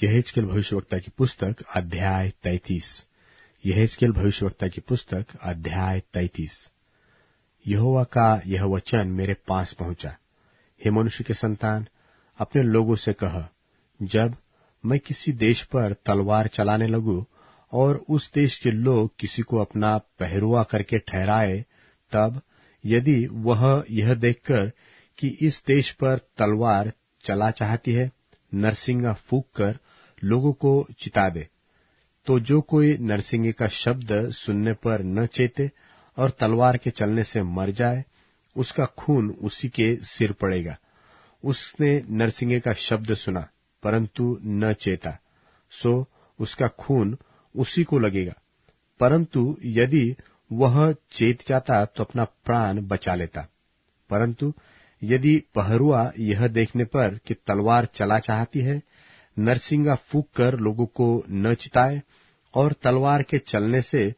यहेजकेल भविष्यवक्ता की पुस्तक अध्याय 33। यहेजकेल भविष्यवक्ता की पुस्तक अध्याय 33। यहोवा का यह वचन मेरे पास पहुंचा। हे मनुष्य के संतान, अपने लोगों से कह, जब मैं किसी देश पर तलवार चलाने लगूं और उस देश के लोग किसी को अपना पहरुआ करके ठहराए, तब यदि वह यह देखकर कि इस देश पर तलवार चला चाहती है, नरसिंगा फूंक कर लोगों को चिता दे, तो जो कोई नरसिंगे का शब्द सुनने पर न चेते और तलवार के चलने से मर जाए, उसका खून उसी के सिर पड़ेगा। उसने नरसिंगे का शब्द सुना परंतु न चेता, सो उसका खून उसी को लगेगा। परंतु यदि वह चेत जाता तो अपना प्राण बचा लेता। परंतु यदि पहरुआ यह देखने पर कि तलवार चला चाहती है, नरसिंगा फूंक कर लोगों को न चिताए और तलवार के चलने से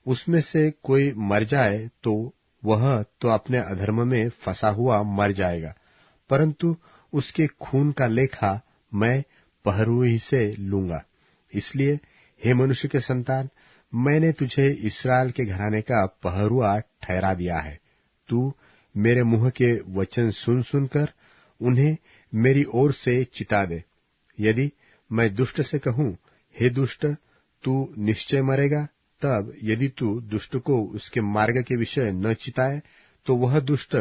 उसमें से कोई मर जाए, तो वह तो अपने अधर्म में फंसा हुआ मर जाएगा, परंतु उसके खून का लेखा मैं पहरुए से लूंगा। इसलिए हे मनुष्य के संतान, मैंने तुझे इस्राएल के घराने का पहरुआ ठहरा दिया है। तू मेरे मुंह के वचन सुन सुनकर उन्हें मेरी ओर से चिता दे। यदि मैं दुष्ट से कहूं, हे दुष्ट, तू निश्चय मरेगा, तब यदि तू दुष्ट को उसके मार्ग के विषय न चिताए, तो वह दुष्ट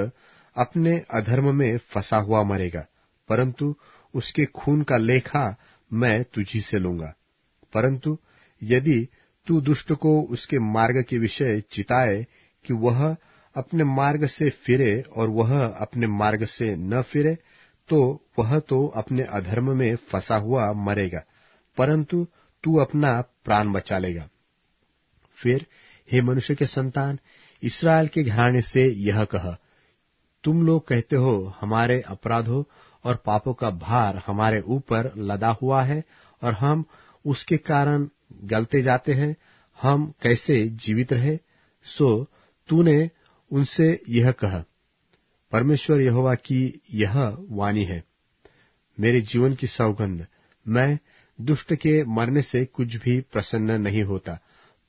अपने अधर्म में फंसा हुआ मरेगा, परंतु उसके खून का लेखा मैं तुझी से लूंगा। परंतु यदि तू दुष्ट को उसके मार्ग के विषय चिताए कि वह अपने मार्ग से फिरे और वह अपने मार्ग से न फिरे, तो वह तो अपने अधर्म में फंसा हुआ मरेगा, परंतु तू अपना प्राण बचा लेगा। फिर हे मनुष्य के संतान, इस्राएल के घराने से यह कह, तुम लोग कहते हो, हमारे अपराधों और पापों का भार हमारे ऊपर लदा हुआ है और हम उसके कारण गलते जाते हैं, हम कैसे जीवित रहे। सो तूने उनसे यह कह, परमेश्वर यहोवा की यह वाणी है, मेरे जीवन की सौगंध, मैं दुष्ट के मरने से कुछ भी प्रसन्न नहीं होता,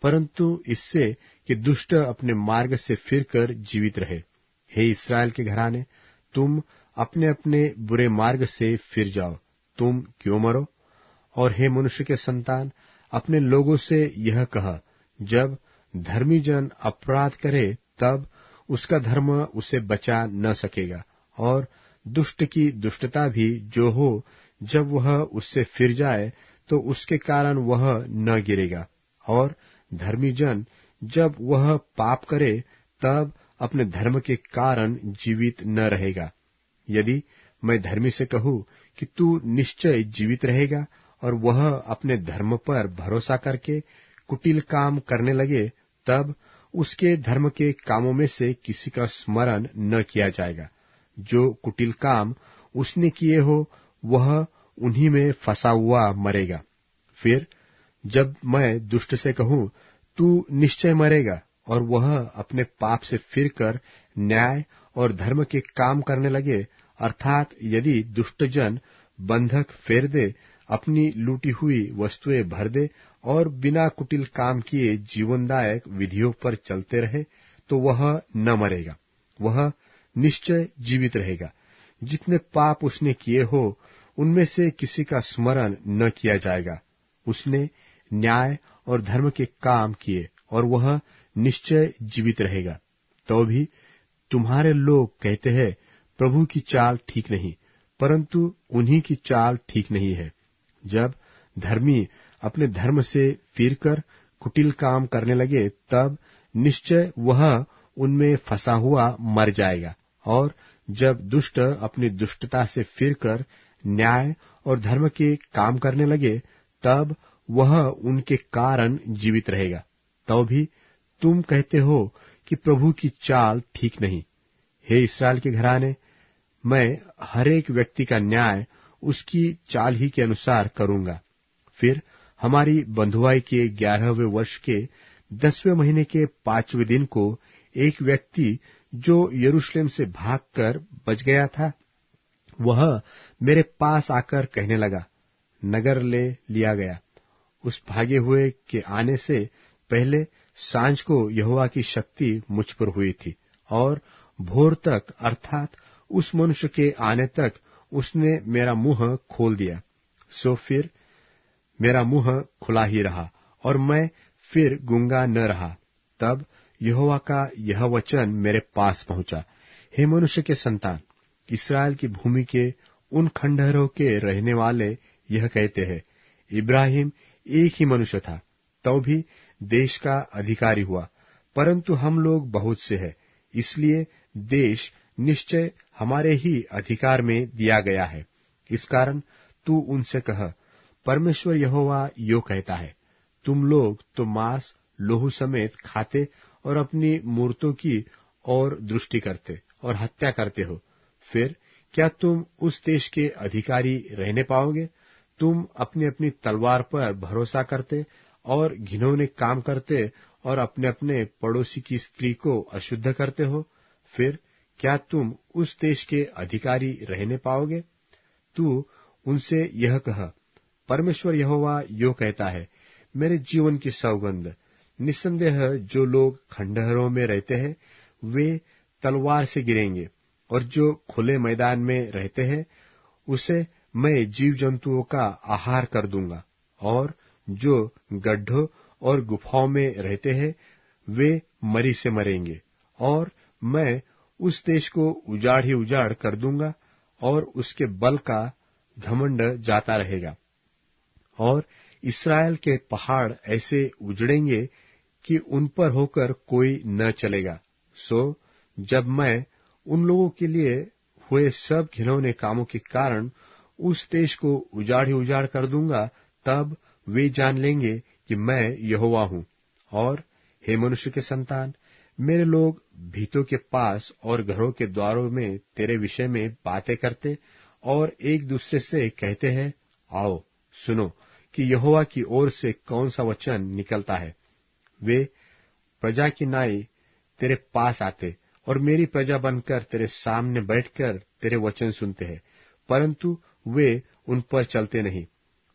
परंतु इससे कि दुष्ट अपने मार्ग से फिरकर जीवित रहे। हे इस्राएल के घराने, तुम अपने अपने बुरे मार्ग से फिर जाओ, तुम क्यों मरो। और हे मनुष्य के संतान, अपने लोगों से यह कह, जब धर्मी जन अपराध करे, तब उसका धर्म उसे बचा न सकेगा, और दुष्ट की दुष्टता भी जो हो, जब वह उससे फिर जाए, तो उसके कारण वह न गिरेगा। और धर्मी जन जब वह पाप करे, तब अपने धर्म के कारण जीवित न रहेगा। यदि मैं धर्मी से कहूं कि तू निश्चय जीवित रहेगा, और वह अपने धर्म पर भरोसा करके कुटिल काम करने लगे, तब उसके धर्म के कामों में से किसी का स्मरण न किया जाएगा। जो कुटिल काम उसने किए हो, वह उन्हीं में फंसा हुआ मरेगा। फिर जब मैं दुष्ट से कहूं, तू निश्चय मरेगा, और वह अपने पाप से फिरकर न्याय और धर्म के काम करने लगे, अर्थात यदि दुष्ट जन बंधक फेर दे, अपनी लूटी हुई वस्तुएं भर दे और बिना कुटिल काम किए जीवनदायक विधियों पर चलते रहे, तो वह न मरेगा, वह निश्चय जीवित रहेगा। जितने पाप उसने किए हो, उनमें से किसी का स्मरण न किया जाएगा। उसने न्याय और धर्म के काम किए, और वह निश्चय जीवित रहेगा। तो भी तुम्हारे लोग कहते हैं, प्रभु की चाल ठीक नहीं, परंतु उन्हीं की चाल ठीक नहीं है। जब धर्मी अपने धर्म से फिरकर कुटिल काम करने लगे, तब निश्चय वह उनमें फंसा हुआ मर जाएगा। और जब दुष्ट अपनी दुष्टता से फिरकर न्याय और धर्म के काम करने लगे, तब वह उनके कारण जीवित रहेगा। तो भी तुम कहते हो कि प्रभु की चाल ठीक नहीं। हे इस्राएल के घराने, मैं हरेक व्यक्ति का न्याय उसकी चाल ही के अनुसार करूंगा। फिर हमारी बंधुआई के 11वें वर्ष के 10वें महीने के 5वें दिन को एक व्यक्ति जो यरूशलेम से भागकर बच गया था, वह मेरे पास आकर कहने लगा, नगर ले लिया गया। उस भागे हुए के आने से पहले सांझ को यहोवा की शक्ति मुझ पर हुई थी, और भोर तक अर्थात उस मनुष्य के आने तक उसने मेरा मुंह खोल दिया। सो फिर मेरा मुंह खुला ही रहा, और मैं फिर गूंगा न रहा। तब यहोवा का यह वचन मेरे पास पहुंचा, हे मनुष्य के संतान, इस्राएल की भूमि के उन खंडहरों के रहने वाले यह कहते हैं, इब्राहिम एक ही मनुष्य था, तो भी देश का अधिकारी हुआ, परंतु हम लोग बहुत से हैं, इसलिए देश निश्चय हमारे ही अधिकार में दिया गया है। इस कारण तू उनसे कह, परमेश्वर यहोवा यो कहता है, तुम लोग तो मांस लोहू समेत खाते और अपनी मूर्तों की और दृष्टि करते और हत्या करते हो, फिर क्या तुम उस देश के अधिकारी रहने पाओगे? तुम अपनी अपनी तलवार पर भरोसा करते और घिनौने काम करते और अपने अपने पड़ोसी की स्त्री को अशुद्ध करते हो, फिर क्या तुम उस देश के अधिकारी रहने पाओगे? तू उनसे यह कह, परमेश्वर यहोवा यो कहता है, मेरे जीवन की सौगंध, निस्संदेह जो लोग खंडहरों में रहते हैं वे तलवार से गिरेंगे, और जो खुले मैदान में रहते हैं उसे मैं जीव जंतुओं का आहार कर दूंगा, और जो गड्ढों और गुफाओं में रहते हैं वे मरी से मरेंगे, और मैं उस देश को उजाड़ ही उजाड़ कर दूंगा, और उसके बल का घमंड जाता रहेगा। और इस्राएल के पहाड़ ऐसे उजड़ेंगे कि उन पर होकर कोई न चलेगा। सो जब मैं उन लोगों के लिए हुए सब घिनौने कामों के कारण उस देश को उजाड़ ही उजाड़ कर दूंगा, तब वे जान लेंगे कि मैं यहोवा हूं। और हे मनुष्य के संतान, मेरे लोग भीतों के पास और घरों के द्वारों में तेरे विषय में बातें करते और एक दूसरे से कहते हैं, आओ सुनो कि यहोवा की ओर से कौन सा वचन निकलता है। वे प्रजा की नाई तेरे पास आते और मेरी प्रजा बनकर तेरे सामने बैठकर तेरे वचन सुनते हैं, परंतु वे उन पर चलते नहीं।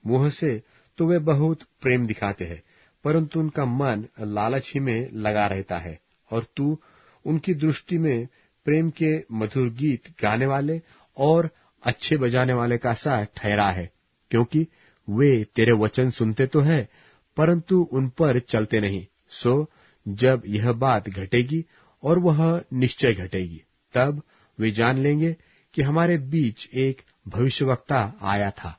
मुंह से तो वे बहुत प्रेम दिखाते हैं, परंतु उनका मन लालच ही में लगा रहता है, और तू उनकी दृष्टि में प्रेम के मधुर गीत गाने वाले और अच्छे बजाने वाले का सा ठहरा है, क्योंकि वे तेरे वचन सुनते तो है परंतु उन पर चलते नहीं। सो जब यह बात घटेगी, और वह निश्चय घटेगी, तब वे जान लेंगे कि हमारे बीच एक भविष्यवक्ता आया था।